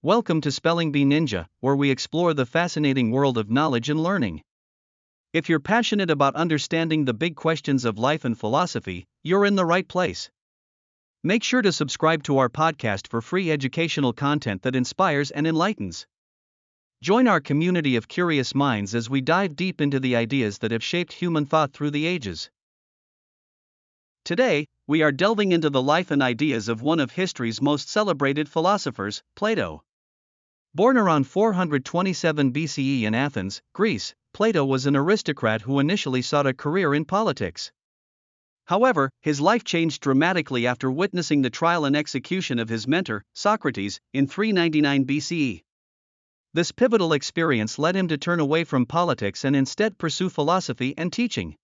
Welcome to Spelling Bee Ninja, where we explore the fascinating world of knowledge and learning. If you're passionate about understanding the big questions of life and philosophy, you're in the right place. Make sure to subscribe to our podcast for free educational content that inspires and enlightens. Join our community of curious minds as we dive deep into the ideas that have shaped human thought through the ages. Today, we are delving into the life and ideas of one of history's most celebrated philosophers, Plato. Born around 427 BCE in Athens, Greece, Plato was an aristocrat who initially sought a career in politics. However, his life changed dramatically after witnessing the trial and execution of his mentor, Socrates, in 399 BCE. This pivotal experience led him to turn away from politics and instead pursue philosophy and teaching.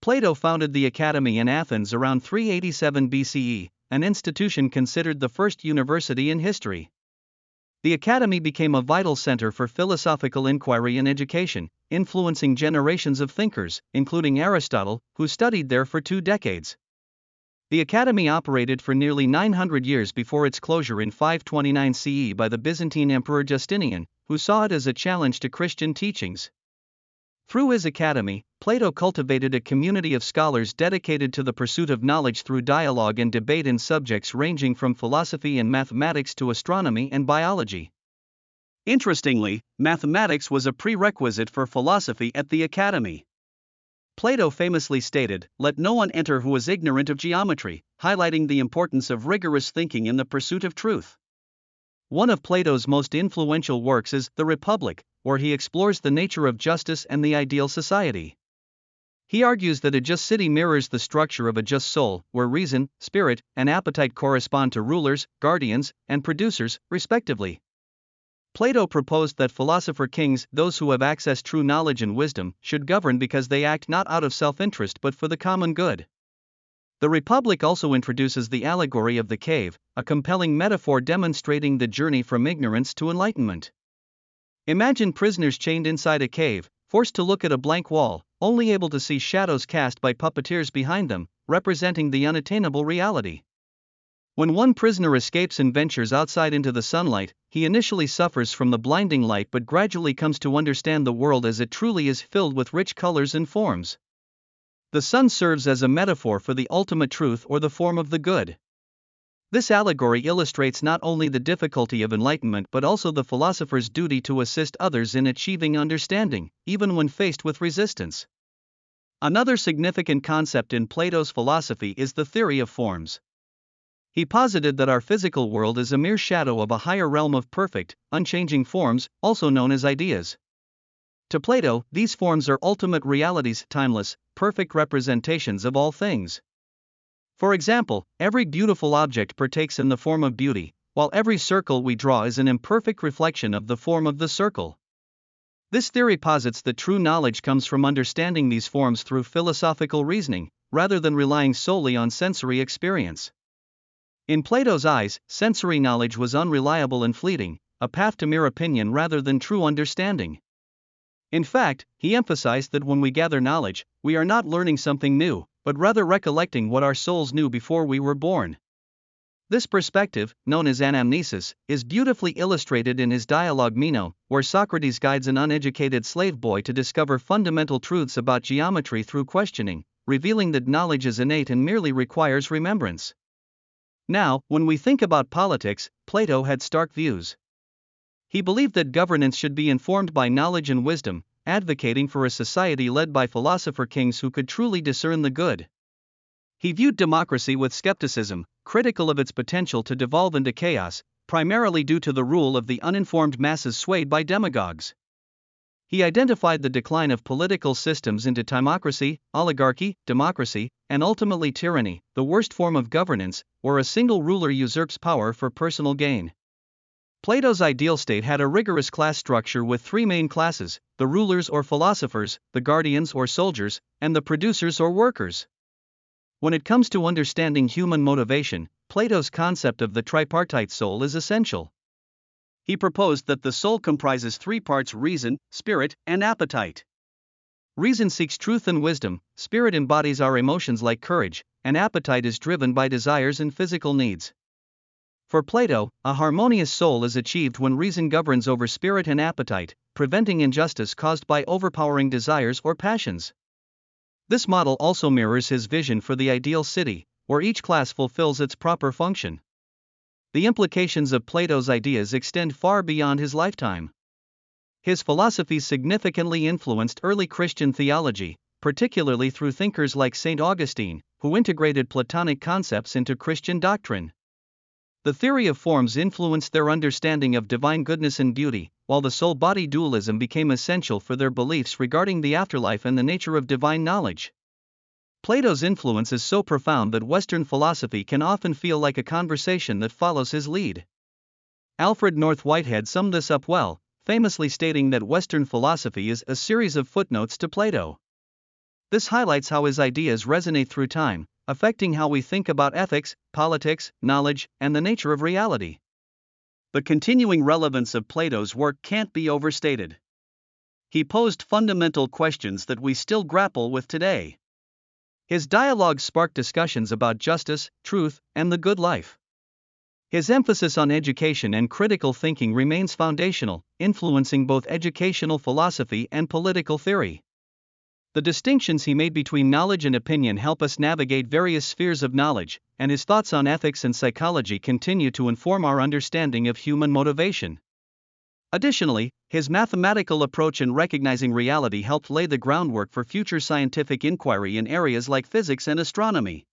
Plato founded the Academy in Athens around 387 BCE, an institution considered the first university in history. The Academy became a vital center for philosophical inquiry and education, influencing generations of thinkers, including Aristotle, who studied there for 2 decades. The Academy operated for nearly 900 years before its closure in 529 CE by the Byzantine Emperor Justinian, who saw it as a challenge to Christian teachings. Through his academy, Plato cultivated a community of scholars dedicated to the pursuit of knowledge through dialogue and debate in subjects ranging from philosophy and mathematics to astronomy and biology. Interestingly, mathematics was a prerequisite for philosophy at the academy. Plato famously stated, "Let no one enter who is ignorant of geometry," highlighting the importance of rigorous thinking in the pursuit of truth. One of Plato's most influential works is The Republic, where he explores the nature of justice and the ideal society. He argues that a just city mirrors the structure of a just soul, where reason, spirit, and appetite correspond to rulers, guardians, and producers, respectively. Plato proposed that philosopher kings, those who have accessed true knowledge and wisdom, should govern because they act not out of self-interest but for the common good. The Republic also introduces the allegory of the cave, a compelling metaphor demonstrating the journey from ignorance to enlightenment. Imagine prisoners chained inside a cave, forced to look at a blank wall, only able to see shadows cast by puppeteers behind them, representing the unattainable reality. When one prisoner escapes and ventures outside into the sunlight, he initially suffers from the blinding light but gradually comes to understand the world as it truly is, filled with rich colors and forms. The sun serves as a metaphor for the ultimate truth or the form of the good. This allegory illustrates not only the difficulty of enlightenment but also the philosopher's duty to assist others in achieving understanding, even when faced with resistance. Another significant concept in Plato's philosophy is the theory of forms. He posited that our physical world is a mere shadow of a higher realm of perfect, unchanging forms, also known as ideas. To Plato, these forms are ultimate realities, timeless, perfect representations of all things. For example, every beautiful object partakes in the form of beauty, while every circle we draw is an imperfect reflection of the form of the circle. This theory posits that true knowledge comes from understanding these forms through philosophical reasoning, rather than relying solely on sensory experience. In Plato's eyes, sensory knowledge was unreliable and fleeting, a path to mere opinion rather than true understanding. In fact, he emphasized that when we gather knowledge, we are not learning something new, but rather recollecting what our souls knew before we were born. This perspective, known as anamnesis, is beautifully illustrated in his dialogue Meno, where Socrates guides an uneducated slave boy to discover fundamental truths about geometry through questioning, revealing that knowledge is innate and merely requires remembrance. Now, when we think about politics, Plato had stark views. He believed that governance should be informed by knowledge and wisdom, advocating for a society led by philosopher kings who could truly discern the good. He viewed democracy with skepticism, critical of its potential to devolve into chaos, primarily due to the rule of the uninformed masses swayed by demagogues. He identified the decline of political systems into timocracy, oligarchy, democracy, and ultimately tyranny, the worst form of governance, where a single ruler usurps power for personal gain. Plato's ideal state had a rigorous class structure with 3 main classes: the rulers or philosophers, the guardians or soldiers, and the producers or workers. When it comes to understanding human motivation, Plato's concept of the tripartite soul is essential. He proposed that the soul comprises 3 parts: reason, spirit, and appetite. Reason seeks truth and wisdom, spirit embodies our emotions like courage, and appetite is driven by desires and physical needs. For Plato, a harmonious soul is achieved when reason governs over spirit and appetite, preventing injustice caused by overpowering desires or passions. This model also mirrors his vision for the ideal city, where each class fulfills its proper function. The implications of Plato's ideas extend far beyond his lifetime. His philosophy significantly influenced early Christian theology, particularly through thinkers like St. Augustine, who integrated Platonic concepts into Christian doctrine. The theory of forms influenced their understanding of divine goodness and beauty, while the soul-body dualism became essential for their beliefs regarding the afterlife and the nature of divine knowledge. Plato's influence is so profound that Western philosophy can often feel like a conversation that follows his lead. Alfred North Whitehead summed this up well, famously stating that Western philosophy is a series of footnotes to Plato. This highlights how his ideas resonate through time, affecting how we think about ethics, politics, knowledge, and the nature of reality. The continuing relevance of Plato's work can't be overstated. He posed fundamental questions that we still grapple with today. His dialogues sparked discussions about justice, truth, and the good life. His emphasis on education and critical thinking remains foundational, influencing both educational philosophy and political theory. The distinctions he made between knowledge and opinion help us navigate various spheres of knowledge, and his thoughts on ethics and psychology continue to inform our understanding of human motivation. Additionally, his mathematical approach in recognizing reality helped lay the groundwork for future scientific inquiry in areas like physics and astronomy.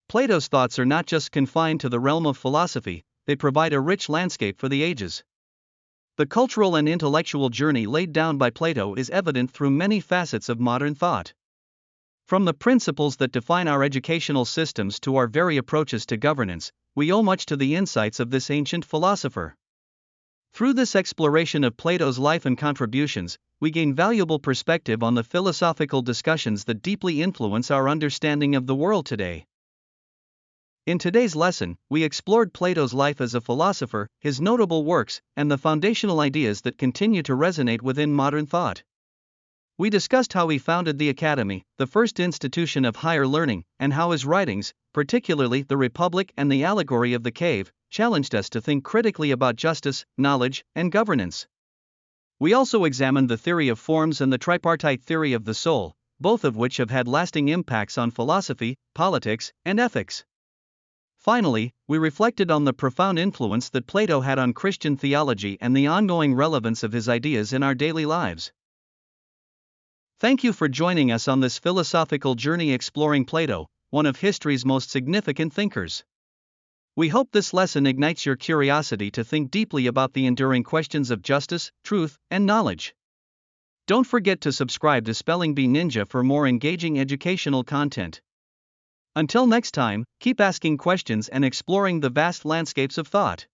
Plato's thoughts are not just confined to the realm of philosophy, they provide a rich landscape for the ages. The cultural and intellectual journey laid down by Plato is evident through many facets of modern thought. From the principles that define our educational systems to our very approaches to governance, we owe much to the insights of this ancient philosopher. Through this exploration of Plato's life and contributions, we gain valuable perspective on the philosophical discussions that deeply influence our understanding of the world today. In today's lesson, we explored Plato's life as a philosopher, his notable works, and the foundational ideas that continue to resonate within modern thought. We discussed how he founded the Academy, the first institution of higher learning, and how his writings, particularly The Republic and The Allegory of the Cave, challenged us to think critically about justice, knowledge, and governance. We also examined the theory of forms and the tripartite theory of the soul, both of which have had lasting impacts on philosophy, politics, and ethics. Finally, we reflected on the profound influence that Plato had on Christian theology and the ongoing relevance of his ideas in our daily lives. Thank you for joining us on this philosophical journey exploring Plato, one of history's most significant thinkers. We hope this lesson ignites your curiosity to think deeply about the enduring questions of justice, truth, and knowledge. Don't forget to subscribe to Spelling Bee Ninja for more engaging educational content. Until next time, keep asking questions and exploring the vast landscapes of thought.